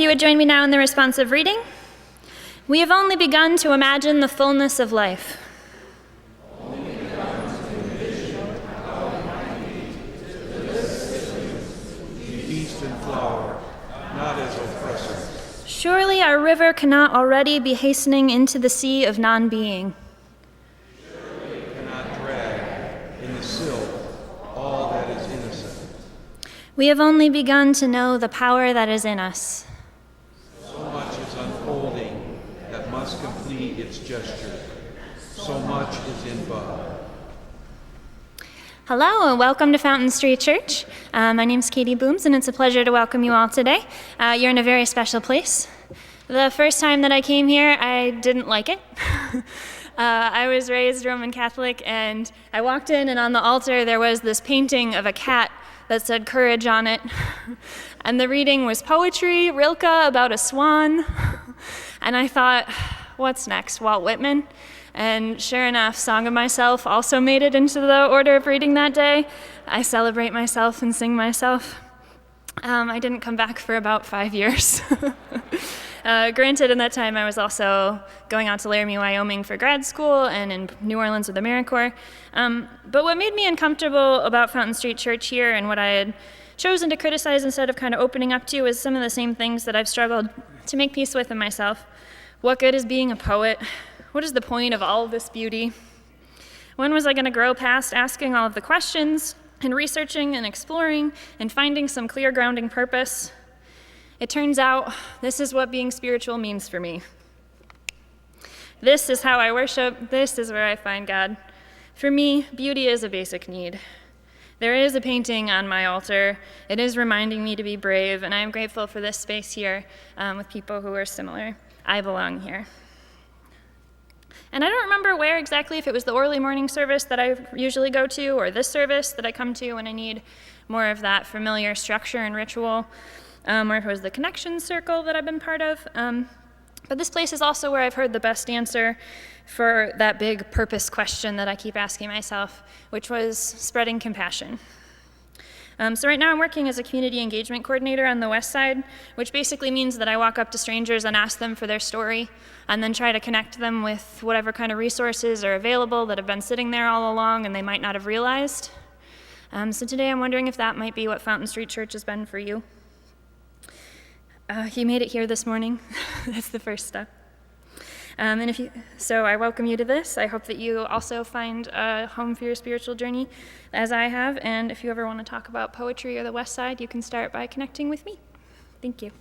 you would join me now in the responsive reading. We have only begun to imagine the fullness of life. Surely our river cannot already be hastening into the sea of non-being. Surely it cannot drag in the silt all that is innocent. We have only begun to know the power that is in us. So much is unfolding that must complete its gesture. So much is in bud. Hello and welcome to Fountain Street Church. My name's Katie Booms and it's a pleasure to welcome you all today. You're in a very special place. The first time that I came here, I didn't like it. I was raised Roman Catholic and I walked in and on the altar there was this painting of a cat that said courage on it. And the reading was poetry, Rilke about a swan. And I thought, what's next, Walt Whitman? And sure enough, Song of Myself also made it into the order of reading that day. I celebrate myself and sing myself. I didn't come back for about 5 years. Granted, in that time I was also going out to Laramie, Wyoming for grad school and in New Orleans with AmeriCorps. But what made me uncomfortable about Fountain Street Church here and what I had chosen to criticize instead of kind of opening up to is some of the same things that I've struggled to make peace with in myself. What good is being a poet? What is the point of all of this beauty? When was I going to grow past asking all of the questions and researching and exploring and finding some clear grounding purpose? It turns out this is what being spiritual means for me. This is how I worship. This is where I find God. For me, beauty is a basic need. There is a painting on my altar. It is reminding me to be brave, and I am grateful for this space here with people who are similar. I belong here. And I don't remember where exactly, if it was the early morning service that I usually go to or this service that I come to when I need more of that familiar structure and ritual, or if it was the connection circle that I've been part of. But this place is also where I've heard the best answer for that big purpose question that I keep asking myself, which was spreading compassion. So right now I'm working as a community engagement coordinator on the West Side, which basically means that I walk up to strangers and ask them for their story, and then try to connect them with whatever kind of resources are available that have been sitting there all along and they might not have realized. So today I'm wondering if that might be what Fountain Street Church has been for you. You made it here this morning. That's the first step. So I welcome you to this. I hope that you also find a home for your spiritual journey, as I have. And if you ever want to talk about poetry or the West Side, you can start by connecting with me. Thank you.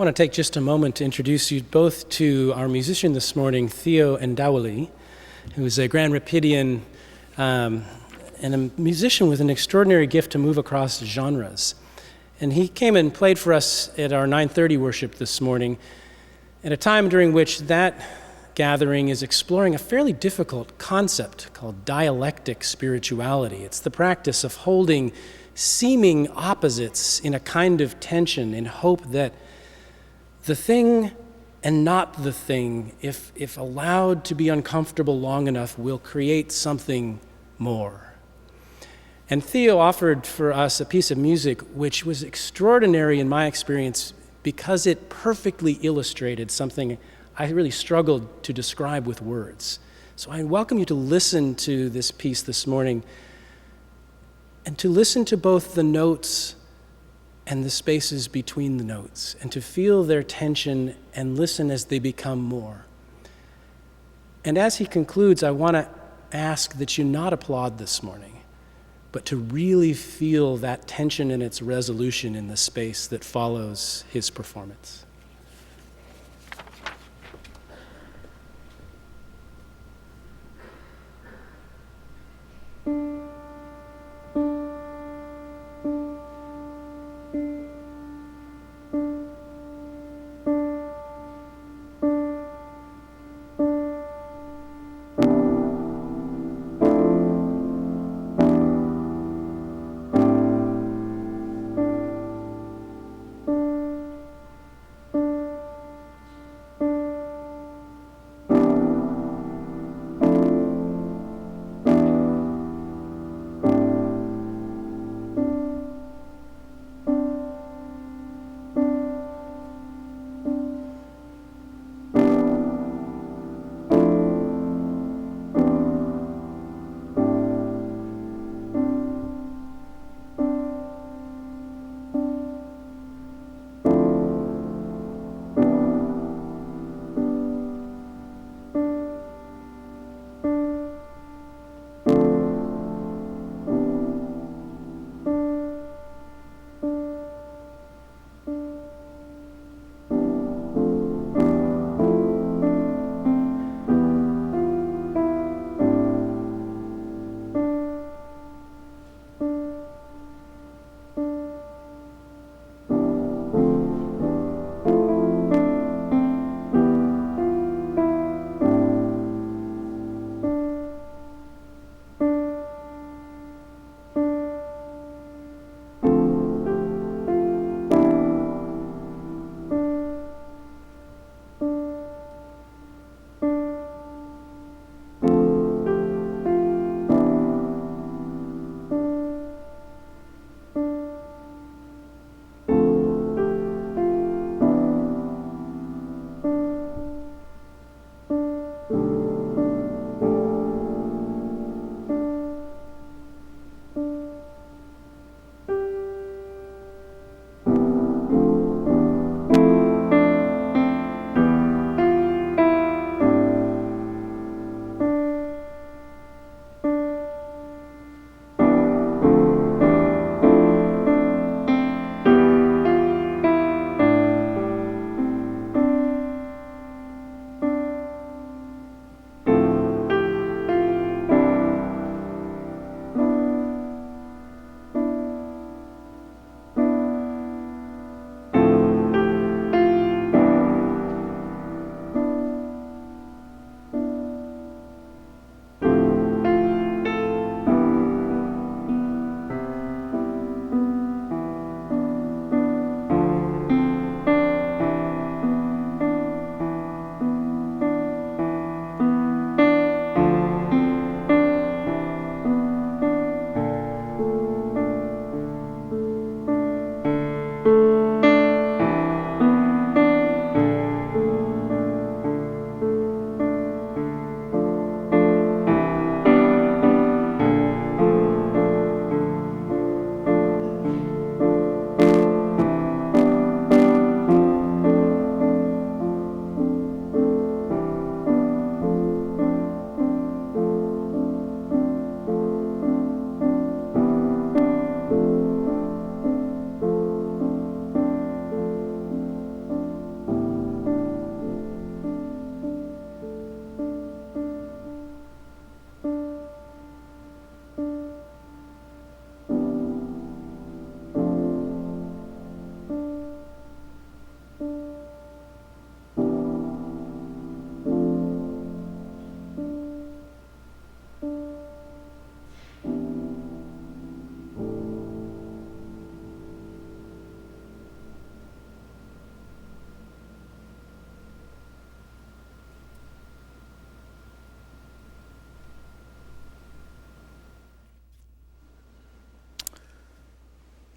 want to take just a moment to introduce you both to our musician this morning, Theo Ndawali, who is a Grand Rapidian and a musician with an extraordinary gift to move across genres. And he came and played for us at our 9:30 worship this morning at a time during which that gathering is exploring a fairly difficult concept called dialectic spirituality. It's the practice of holding seeming opposites in a kind of tension in hope that the thing and not the thing, if allowed to be uncomfortable long enough, will create something more. And Theo offered for us a piece of music which was extraordinary in my experience because it perfectly illustrated something I really struggled to describe with words. So I welcome you to listen to this piece this morning and to listen to both the notes and the spaces between the notes, and to feel their tension and listen as they become more. And as he concludes, I want to ask that you not applaud this morning, but to really feel that tension and its resolution in the space that follows his performance.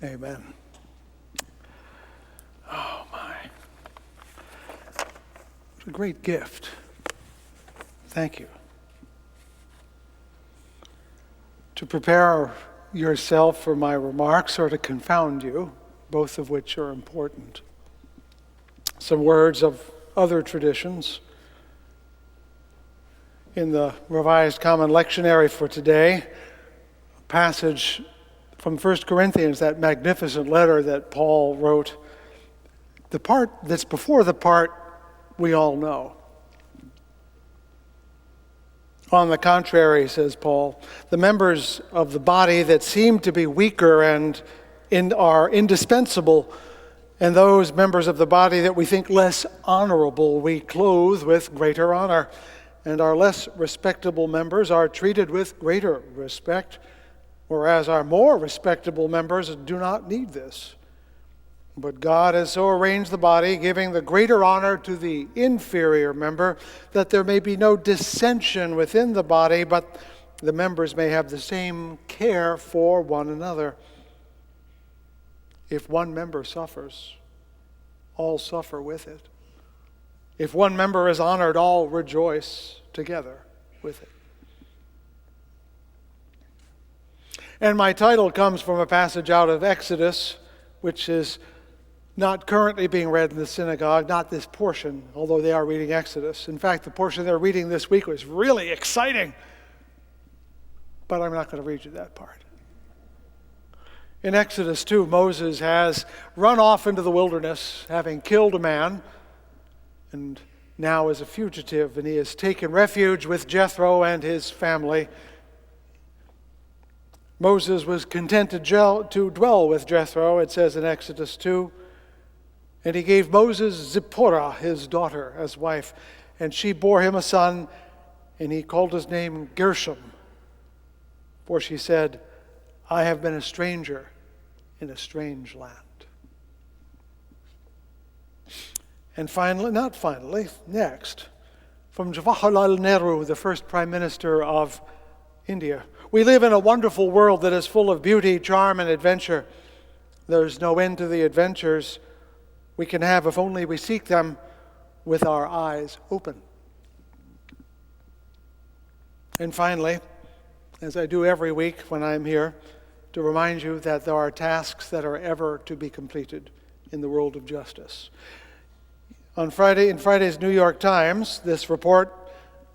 Amen. Oh, my. What a great gift. Thank you. To prepare yourself for my remarks or to confound you, both of which are important. Some words of other traditions. In the Revised Common Lectionary for today, a passage from 1 Corinthians, that magnificent letter that Paul wrote, the part that's before the part we all know. On the contrary, says Paul, the members of the body that seem to be weaker and are indispensable, and those members of the body that we think less honorable, we clothe with greater honor, and our less respectable members are treated with greater respect, whereas our more respectable members do not need this. But God has so arranged the body, giving the greater honor to the inferior member, that there may be no dissension within the body, but the members may have the same care for one another. If one member suffers, all suffer with it. If one member is honored, all rejoice together with it. And my title comes from a passage out of Exodus, which is not currently being read in the synagogue, not this portion, although they are reading Exodus. In fact, the portion they're reading this week was really exciting. But I'm not going to read you that part. In Exodus 2, Moses has run off into the wilderness, having killed a man, and now is a fugitive, and he has taken refuge with Jethro and his family. Moses was content to dwell with Jethro, it says in Exodus 2. And he gave Moses Zipporah, his daughter, as wife. And she bore him a son, and he called his name Gershom. For she said, I have been a stranger in a strange land. And next, from Jawaharlal Nehru, the first Prime Minister of India. We live in a wonderful world that is full of beauty, charm, and adventure. There's no end to the adventures we can have if only we seek them with our eyes open. And finally, as I do every week when I'm here, to remind you that there are tasks that are ever to be completed in the world of justice. On Friday, in Friday's New York Times, this report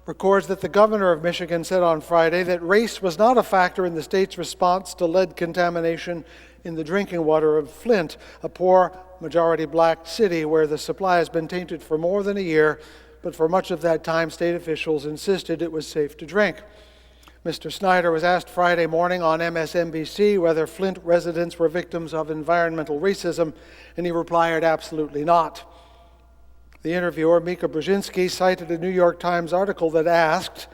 records that the governor of Michigan said on Friday that race was not a factor in the state's response to lead contamination in the drinking water of Flint, a poor, majority black city where the supply has been tainted for more than a year, but for much of that time, state officials insisted it was safe to drink. Mr. Snyder was asked Friday morning on MSNBC whether Flint residents were victims of environmental racism, and he replied, absolutely not. The interviewer, Mika Brzezinski, cited a New York Times article that asked,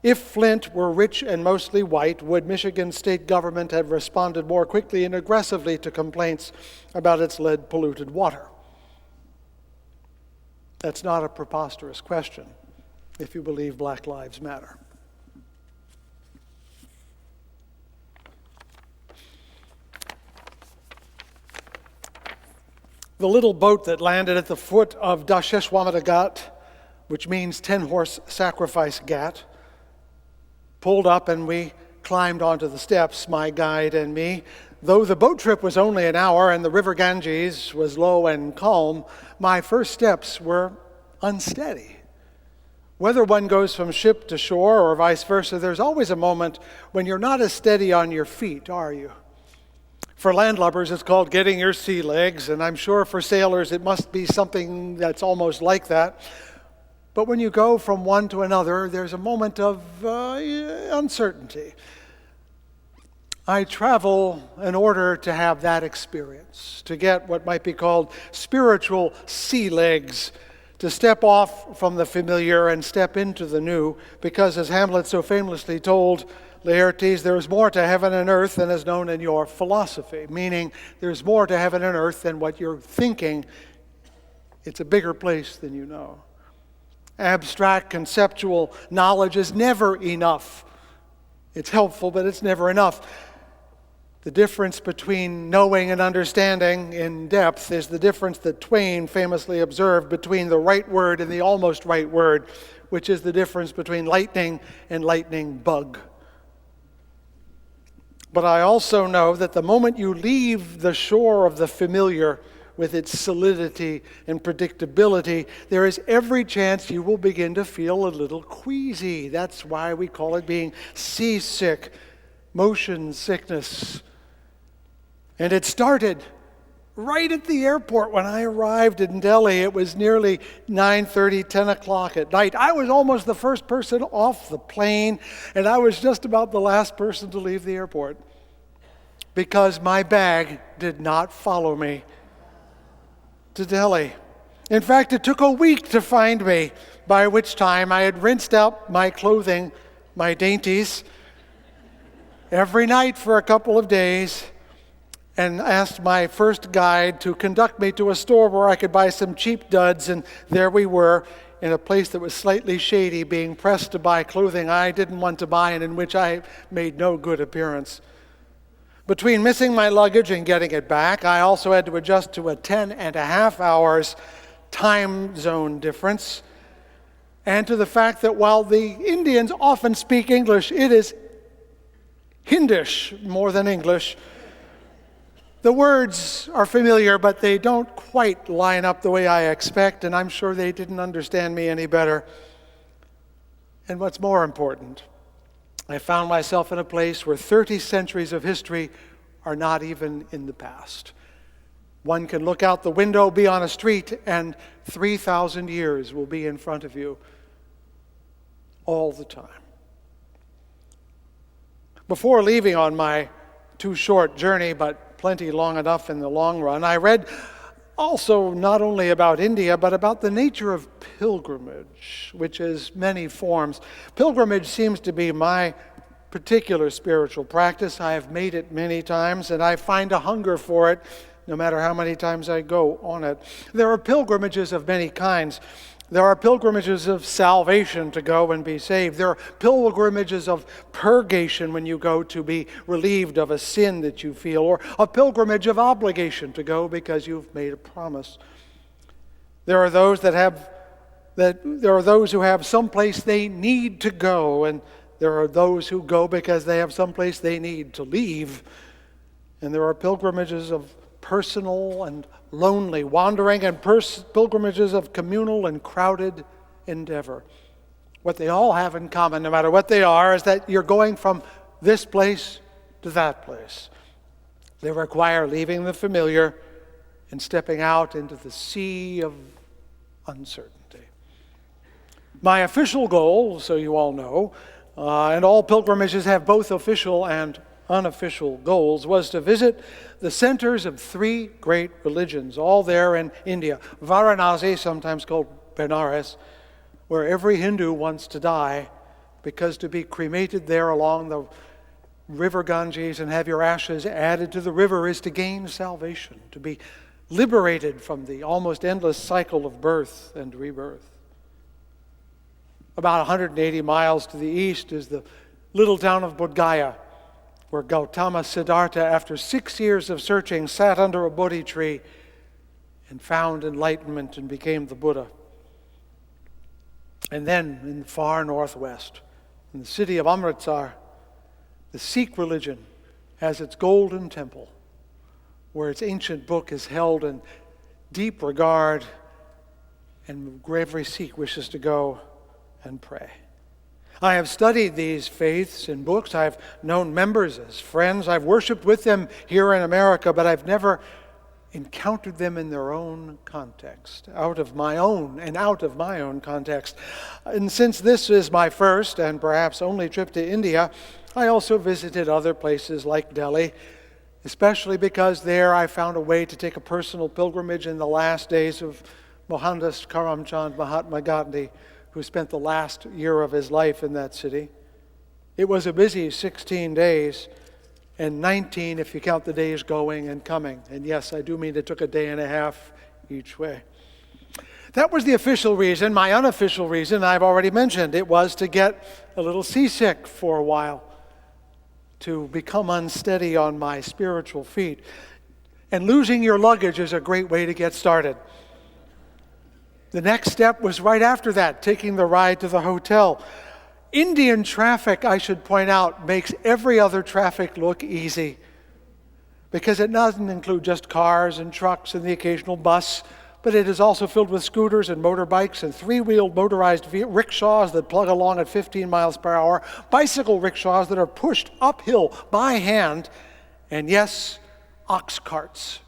if Flint were rich and mostly white, would Michigan's state government have responded more quickly and aggressively to complaints about its lead-polluted water? That's not a preposterous question, if you believe Black Lives Matter. The little boat that landed at the foot of Dasheshwamedh Ghat, which means 10-horse sacrifice ghat, pulled up and we climbed onto the steps, my guide and me. Though the boat trip was only an hour and the river Ganges was low and calm, my first steps were unsteady. Whether one goes from ship to shore or vice versa, there's always a moment when you're not as steady on your feet, are you? For landlubbers, it's called getting your sea legs, and I'm sure for sailors it must be something that's almost like that. But when you go from one to another, there's a moment of uncertainty. I travel in order to have that experience, to get what might be called spiritual sea legs, to step off from the familiar and step into the new, because as Hamlet so famously told Laertes, there is more to heaven and earth than is known in your philosophy, meaning there's more to heaven and earth than what you're thinking. It's a bigger place than you know. Abstract, conceptual knowledge is never enough. It's helpful, but it's never enough. The difference between knowing and understanding in depth is the difference that Twain famously observed between the right word and the almost right word, which is the difference between lightning and lightning bug. But I also know that the moment you leave the shore of the familiar with its solidity and predictability, there is every chance you will begin to feel a little queasy. That's why we call it being seasick, motion sickness. And it started right at the airport when I arrived in Delhi. It was nearly 9:30, 10 o'clock at night. I was almost the first person off the plane, and I was just about the last person to leave the airport because my bag did not follow me to Delhi. In fact, it took a week to find me, by which time I had rinsed out my clothing, my dainties, every night for a couple of days, and asked my first guide to conduct me to a store where I could buy some cheap duds, and there we were in a place that was slightly shady, being pressed to buy clothing I didn't want to buy and in which I made no good appearance. Between missing my luggage and getting it back, I also had to adjust to a 10.5 hours time zone difference, and to the fact that while the Indians often speak English, it is Hindish more than English. The words are familiar, but they don't quite line up the way I expect, and I'm sure they didn't understand me any better. And what's more important, I found myself in a place where 30 centuries of history are not even in the past. One can look out the window, be on a street, and 3,000 years will be in front of you all the time. Before leaving on my too short journey, but plenty long enough in the long run, I read also not only about India, but about the nature of pilgrimage, which is many forms. Pilgrimage seems to be my particular spiritual practice. I have made it many times, and I find a hunger for it no matter how many times I go on it. There are pilgrimages of many kinds. There are pilgrimages of salvation to go and be saved. There are pilgrimages of purgation when you go to be relieved of a sin that you feel, or a pilgrimage of obligation to go because you've made a promise. There are those who have some place they need to go, and there are those who go because they have some place they need to leave. And there are pilgrimages of personal and lonely wandering, and pilgrimages of communal and crowded endeavor. What they all have in common, no matter what they are, is that you're going from this place to that place. They require leaving the familiar and stepping out into the sea of uncertainty. My official goal, so you all know, and all pilgrimages have both official and unofficial goals, was to visit the centers of 3 great religions, all there in India. Varanasi, sometimes called Benares, where every Hindu wants to die, because to be cremated there along the river Ganges and have your ashes added to the river is to gain salvation, to be liberated from the almost endless cycle of birth and rebirth. About 180 miles to the east is the little town of Bodh Gaya, where Gautama Siddhartha, after 6 years of searching, sat under a Bodhi tree and found enlightenment and became the Buddha. And then in the far northwest, in the city of Amritsar, the Sikh religion has its golden temple, where its ancient book is held in deep regard, and every Sikh wishes to go and pray. I have studied these faiths in books. I've known members as friends. I've worshiped with them here in America, but I've never encountered them in their own context, out of my own context. And since this is my first and perhaps only trip to India, I also visited other places like Delhi, especially because there I found a way to take a personal pilgrimage in the last days of Mohandas Karamchand Mahatma Gandhi, who spent the last year of his life in that city. It was a busy 16 days, and 19 if you count the days going and coming. And yes, I do mean it took a day and a half each way. That was the official reason. My unofficial reason, I've already mentioned. It was to get a little seasick for a while, to become unsteady on my spiritual feet. And losing your luggage is a great way to get started. The next step was right after that, taking the ride to the hotel. Indian traffic, I should point out, makes every other traffic look easy because it doesn't include just cars and trucks and the occasional bus, but it is also filled with scooters and motorbikes and three-wheeled motorized rickshaws that plug along at 15 miles per hour, bicycle rickshaws that are pushed uphill by hand, and yes, ox carts.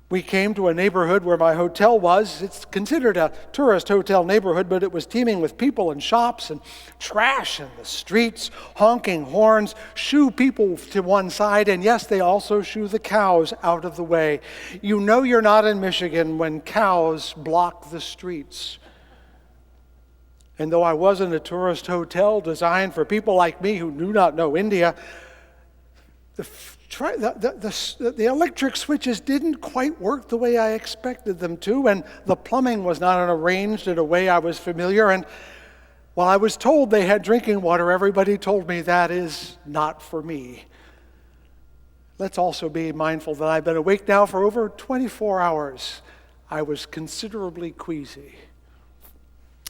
We came to a neighborhood where my hotel was. It's considered a tourist hotel neighborhood, but it was teeming with people and shops and trash in the streets, honking horns, shoo people to one side, and yes, they also shoo the cows out of the way. You know you're not in Michigan when cows block the streets. And though I was in a tourist hotel designed for people like me who do not know India, the electric switches didn't quite work the way I expected them to, and the plumbing was not arranged in a way I was familiar. And while I was told they had drinking water, everybody told me that is not for me. Let's also be mindful that I've been awake now for over 24 hours. I was considerably queasy.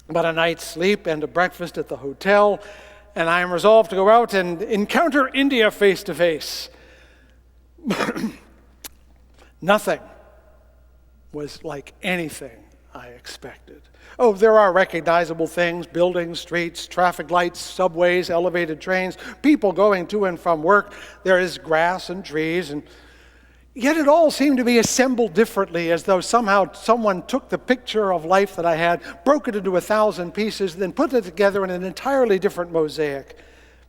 But a night's sleep and a breakfast at the hotel, and I am resolved to go out and encounter India face to face. Nothing was like anything I expected. Oh, there are recognizable things: buildings, streets, traffic lights, subways, elevated trains, people going to and from work. There is grass and trees, and yet it all seemed to be assembled differently, as though somehow someone took the picture of life that I had, broke it into 1,000 pieces, then put it together in an entirely different mosaic.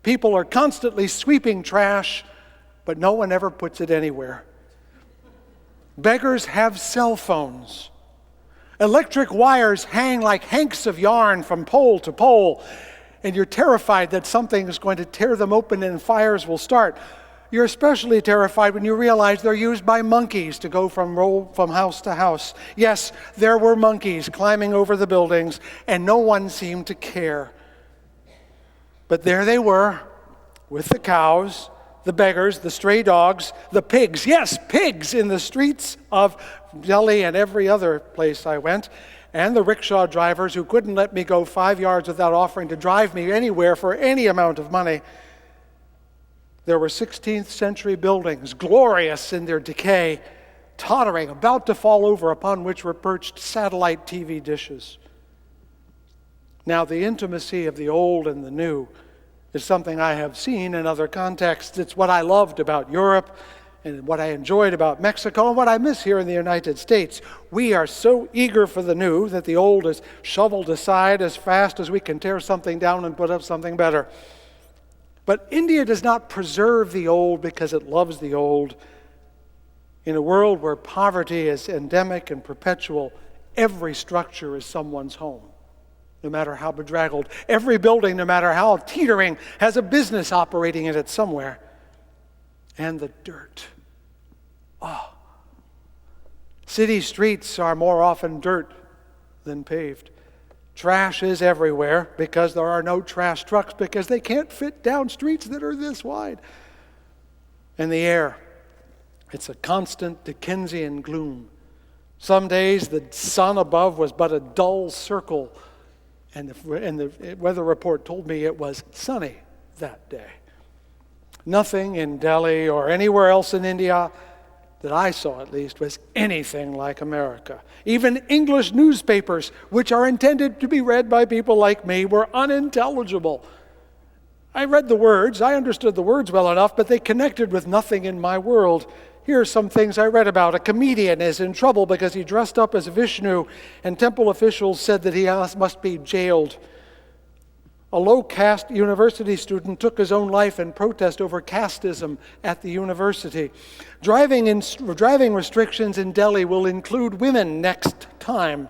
People are constantly sweeping trash, but no one ever puts it anywhere. Beggars have cell phones. Electric wires hang like hanks of yarn from pole to pole, and you're terrified that something is going to tear them open and fires will start. You're especially terrified when you realize they're used by monkeys to go from house to house. Yes, there were monkeys climbing over the buildings, and no one seemed to care. But there they were, with the cows, the beggars, the stray dogs, the pigs. Yes, pigs in the streets of Delhi and every other place I went, and the rickshaw drivers who couldn't let me go 5 yards without offering to drive me anywhere for any amount of money. There were 16th century buildings, glorious in their decay, tottering, about to fall over, upon which were perched satellite TV dishes. Now, the intimacy of the old and the new is something I have seen in other contexts. It's what I loved about Europe and what I enjoyed about Mexico and what I miss here in the United States. We are so eager for the new that the old is shoveled aside as fast as we can tear something down and put up something better. But India does not preserve the old because it loves the old. In a world where poverty is endemic and perpetual, every structure is someone's home, no matter how bedraggled. Every building, no matter how teetering, has a business operating in it somewhere. And the dirt. Oh. City streets are more often dirt than paved. Trash is everywhere because there are no trash trucks, because they can't fit down streets that are this wide. And the air, it's a constant Dickensian gloom. Some days the sun above was but a dull circle, and the weather report told me it was sunny that day. Nothing in Delhi or anywhere else in India that I saw, at least, was anything like America. Even English newspapers, which are intended to be read by people like me, were unintelligible. I read the words, I understood the words well enough, but they connected with nothing in my world. Here are some things I read about. A comedian is in trouble because he dressed up as Vishnu, and temple officials said that he must be jailed. A low-caste university student took his own life in protest over casteism at the university. Driving restrictions in Delhi will include women next time.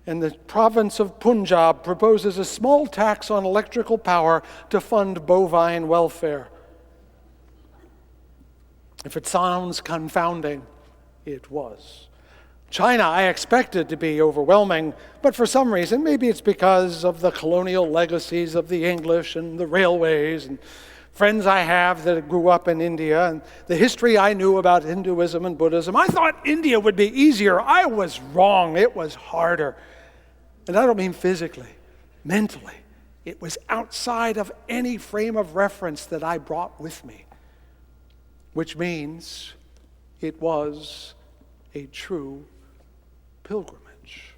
And the province of Punjab proposes a small tax on electrical power to fund bovine welfare. If it sounds confounding, it was. China, I expected to be overwhelming, but for some reason, maybe it's because of the colonial legacies of the English and the railways and friends I have that grew up in India and the history I knew about Hinduism and Buddhism, I thought India would be easier. I was wrong. It was harder. And I don't mean physically, mentally. It was outside of any frame of reference that I brought with me, which means it was a true pilgrimage.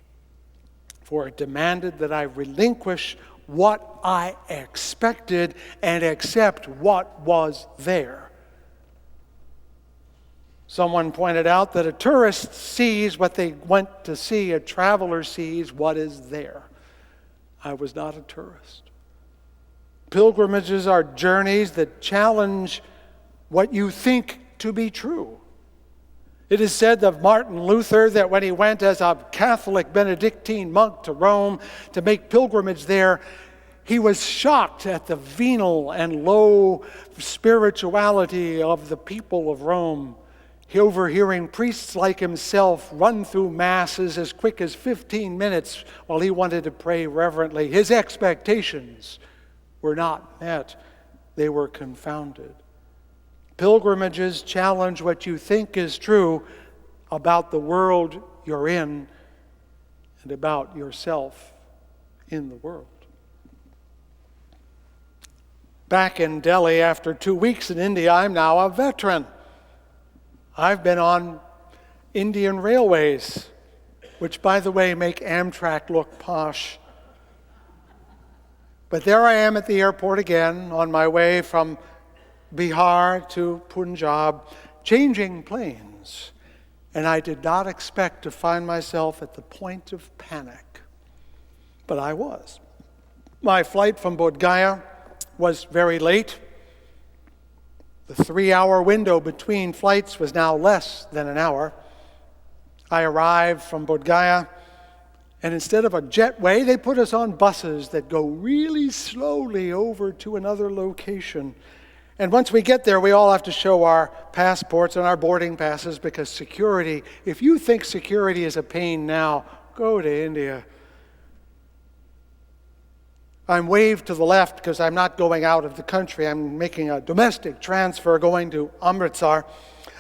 For it demanded that I relinquish what I expected and accept what was there. Someone pointed out that a tourist sees what they went to see, a traveler sees what is there. I was not a tourist. Pilgrimages are journeys that challenge what you think to be true. It is said of Martin Luther that when he went as a Catholic Benedictine monk to Rome to make pilgrimage there, he was shocked at the venal and low spirituality of the people of Rome. He overhearing priests like himself run through masses as quick as 15 minutes while he wanted to pray reverently. His expectations were not met. They were confounded. Pilgrimages challenge what you think is true about the world you're in and about yourself in the world. Back in Delhi after 2 weeks in India, I'm now a veteran. I've been on Indian railways, which, by the way, make Amtrak look posh. But there I am at the airport again, on my way from Bihar to Punjab, changing planes. And I did not expect to find myself at the point of panic. But I was. My flight from Bodh Gaya was very late. The 3-hour window between flights was now less than an hour. I arrived from Bodh Gaya, and instead of a jetway, they put us on buses that go really slowly over to another location. And once we get there, we all have to show our passports and our boarding passes because security, if you think security is a pain now, go to India. I'm waved to the left because I'm not going out of the country. I'm making a domestic transfer going to Amritsar.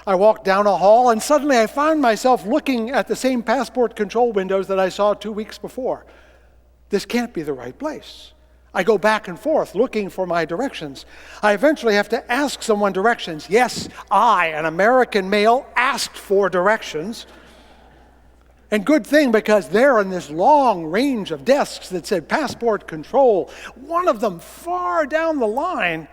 I walked down a hall and suddenly I found myself looking at the same passport control windows that I saw 2 weeks before. This can't be the right place. I go back and forth looking for my directions. I eventually have to ask someone directions. Yes, I, an American male, asked for directions. And good thing, because there in this long range of desks that said passport control, one of them far down the line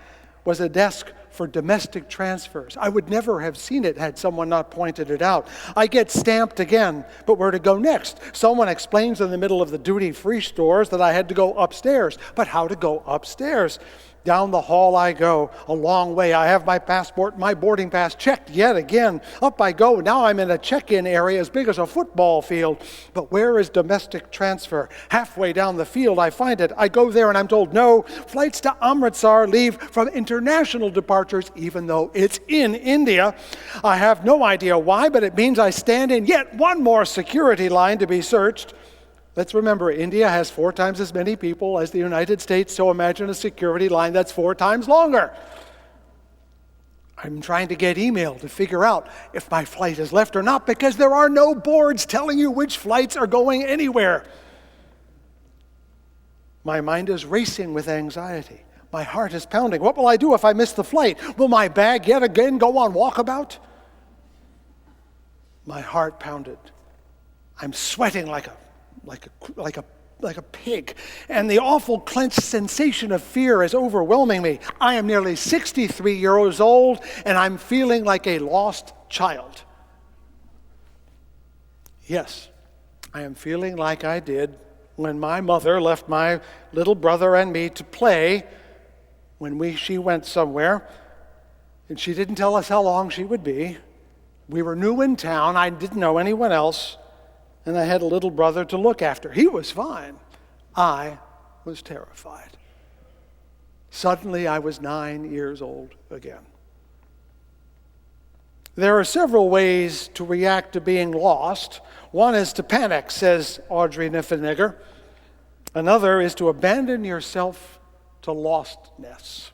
was a desk for domestic transfers. I would never have seen it had someone not pointed it out. I get stamped again, but where to go next? Someone explains in the middle of the duty-free stores that I had to go upstairs. But how to go upstairs? Down the hall I go, a long way. I have my passport, my boarding pass checked yet again. Up I go. Now I'm in a check-in area as big as a football field. But where is domestic transfer? Halfway down the field I find it. I go there and I'm told, no, flights to Amritsar leave from international departures, even though it's in India. I have no idea why, but it means I stand in yet one more security line to be searched. Let's remember, India has 4 times as many people as the United States, so imagine a security line that's 4 times longer. I'm trying to get email to figure out if my flight is left or not because there are no boards telling you which flights are going anywhere. My mind is racing with anxiety. My heart is pounding. What will I do if I miss the flight? Will my bag yet again go on walkabout? My heart pounded. I'm sweating like a pig, and the awful clenched sensation of fear is overwhelming me. I am nearly 63 years old, and I'm feeling like a lost child. Yes, I am feeling like I did when my mother left my little brother and me to play when she went somewhere, and she didn't tell us how long she would be. We were new in town. I didn't know anyone else. And I had a little brother to look after. He was fine. I was terrified. Suddenly, I was 9 years old again. There are several ways to react to being lost. One is to panic, says Audrey Niffenegger. Another is to abandon yourself to lostness.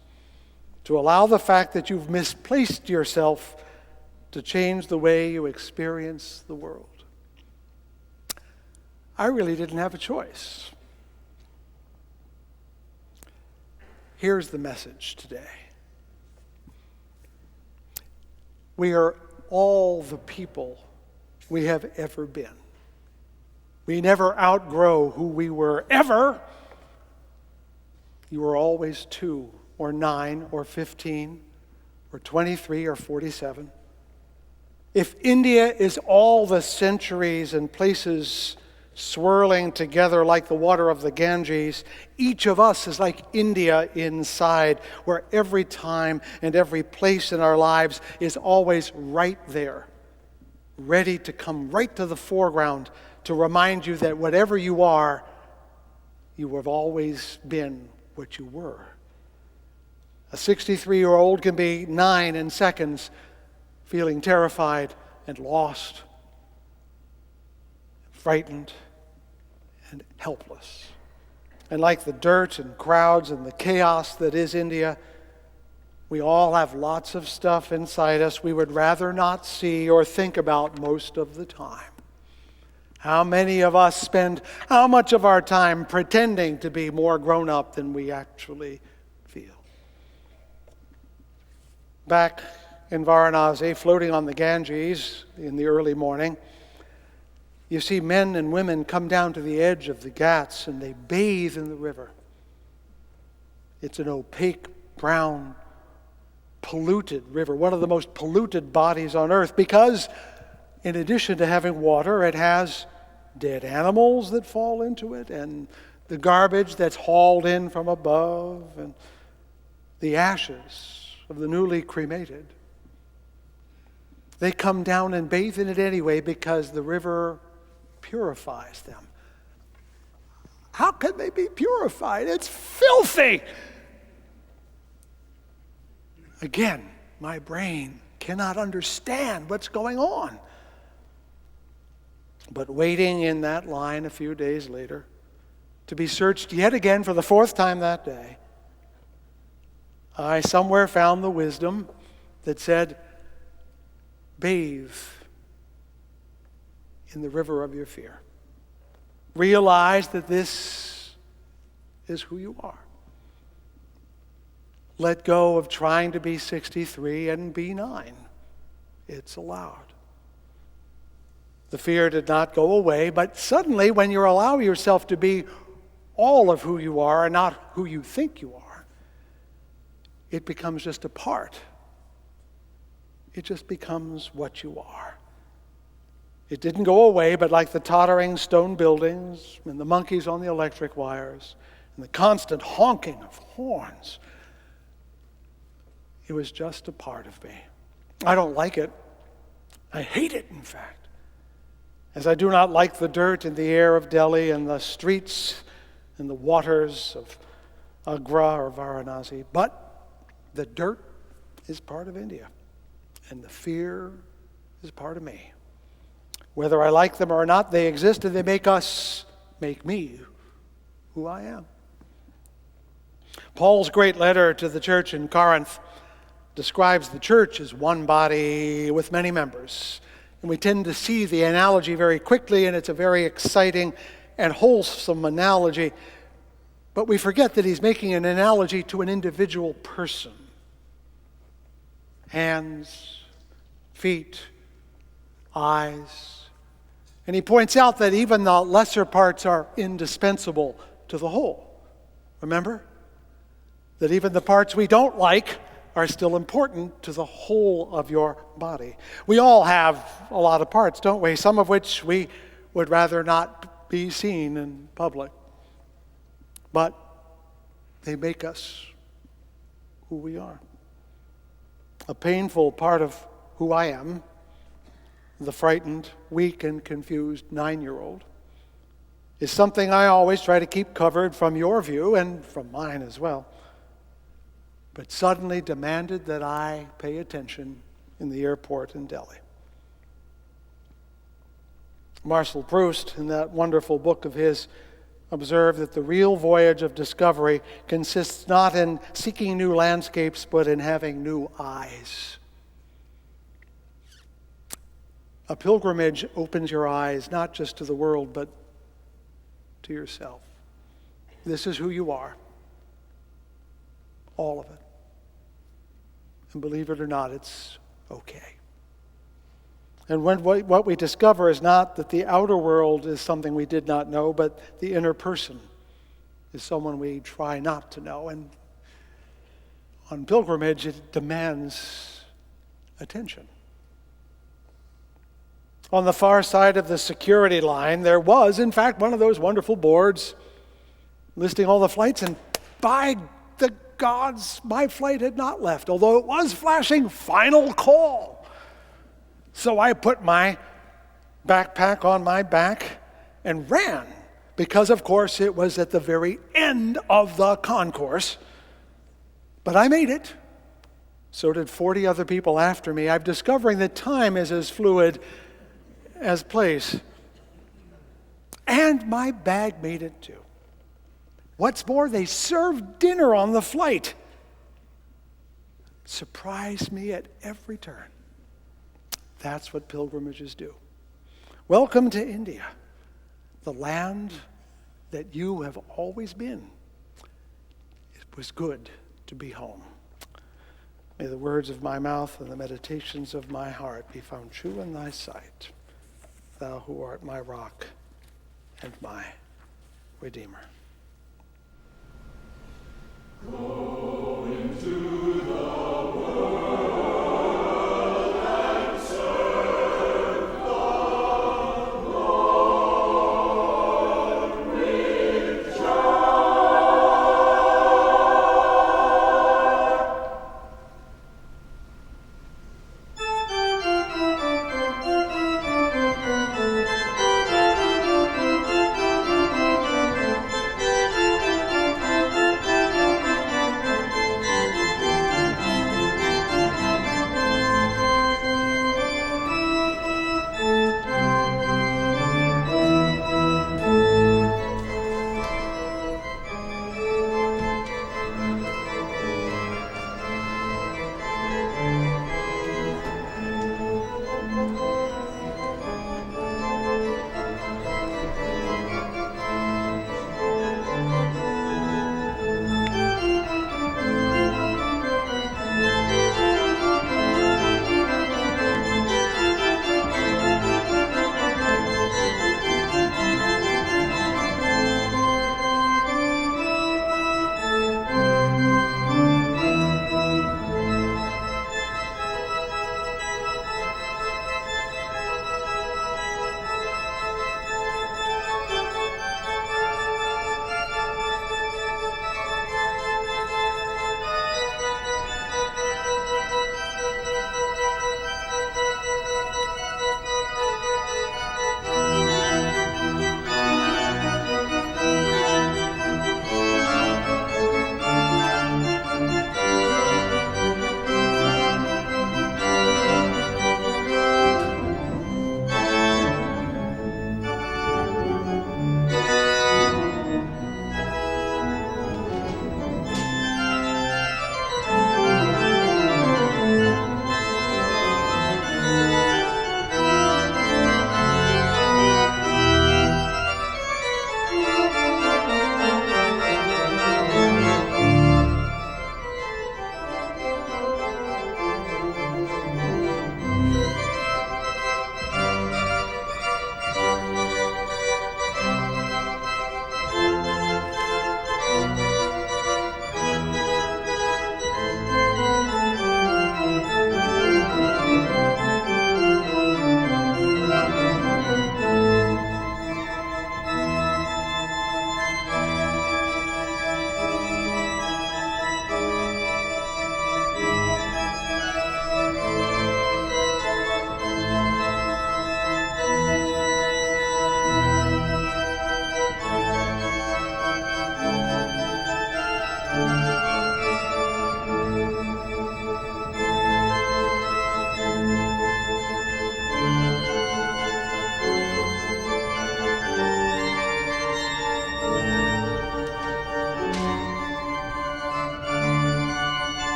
to allow the fact that you've misplaced yourself to change the way you experience the world. I really didn't have a choice. Here's the message today. We are all the people we have ever been. We never outgrow who we were, ever. You were always 2 or 9 or 15 or 23 or 47. If India is all the centuries and places swirling together like the water of the Ganges, each of us is like India inside, where every time and every place in our lives is always right there, ready to come right to the foreground to remind you that whatever you are, you have always been what you were. A 63-year-old can be 9 in seconds, feeling terrified and lost, frightened, and helpless. And like the dirt and crowds and the chaos that is India, we all have lots of stuff inside us we would rather not see or think about most of the time. How many of us spend how much of our time pretending to be more grown up than we actually feel? Back in Varanasi, floating on the Ganges in the early morning, you see men and women come down to the edge of the Ghats and they bathe in the river. It's an opaque, brown, polluted river, one of the most polluted bodies on earth, because in addition to having water, it has dead animals that fall into it, and the garbage that's hauled in from above, and the ashes of the newly cremated. They come down and bathe in it anyway because the river purifies them. How can they be purified? It's filthy! Again, my brain cannot understand what's going on. But waiting in that line a few days later, to be searched yet again for the 4th time that day, I somewhere found the wisdom that said, bathe in the river of your fear. Realize that this is who you are. Let go of trying to be 63 and be 9. It's allowed. The fear did not go away, but suddenly when you allow yourself to be all of who you are and not who you think you are, it becomes just a part. It just becomes what you are. It didn't go away, but like the tottering stone buildings and the monkeys on the electric wires and the constant honking of horns, it was just a part of me. I don't like it. I hate it, in fact. As I do not like the dirt and the air of Delhi and the streets and the waters of Agra or Varanasi, but the dirt is part of India, and the fear is part of me. Whether I like them or not, they exist, and they make me who I am. Paul's great letter to the church in Corinth describes the church as one body with many members. And we tend to see the analogy very quickly, and it's a very exciting and wholesome analogy. But we forget that he's making an analogy to an individual person. Hands, feet, eyes. And he points out that even the lesser parts are indispensable to the whole. Remember? That even the parts we don't like are still important to the whole of your body. We all have a lot of parts, don't we? Some of which we would rather not be seen in public. But they make us who we are. A painful part of who I am, the frightened, weak, and confused 9-year-old, is something I always try to keep covered from your view and from mine as well, but suddenly demanded that I pay attention in the airport in Delhi. Marcel Proust, in that wonderful book of his, observe that the real voyage of discovery consists not in seeking new landscapes, but in having new eyes. A pilgrimage opens your eyes not just to the world, but to yourself. This is who you are. All of it. And believe it or not, it's okay. And what we discover is not that the outer world is something we did not know, but the inner person is someone we try not to know. And on pilgrimage, it demands attention. On the far side of the security line, there was, in fact, one of those wonderful boards listing all the flights, and by the gods, my flight had not left, although it was flashing final call. So I put my backpack on my back and ran, because of course it was at the very end of the concourse. But I made it. So did 40 other people after me. I'm discovering that time is as fluid as place. And my bag made it too. What's more, they served dinner on the flight. Surprised me at every turn. That's what pilgrimages do. Welcome to India, the land that you have always been. It was good to be home. May the words of my mouth and the meditations of my heart be found true in thy sight, thou who art my rock and my Redeemer.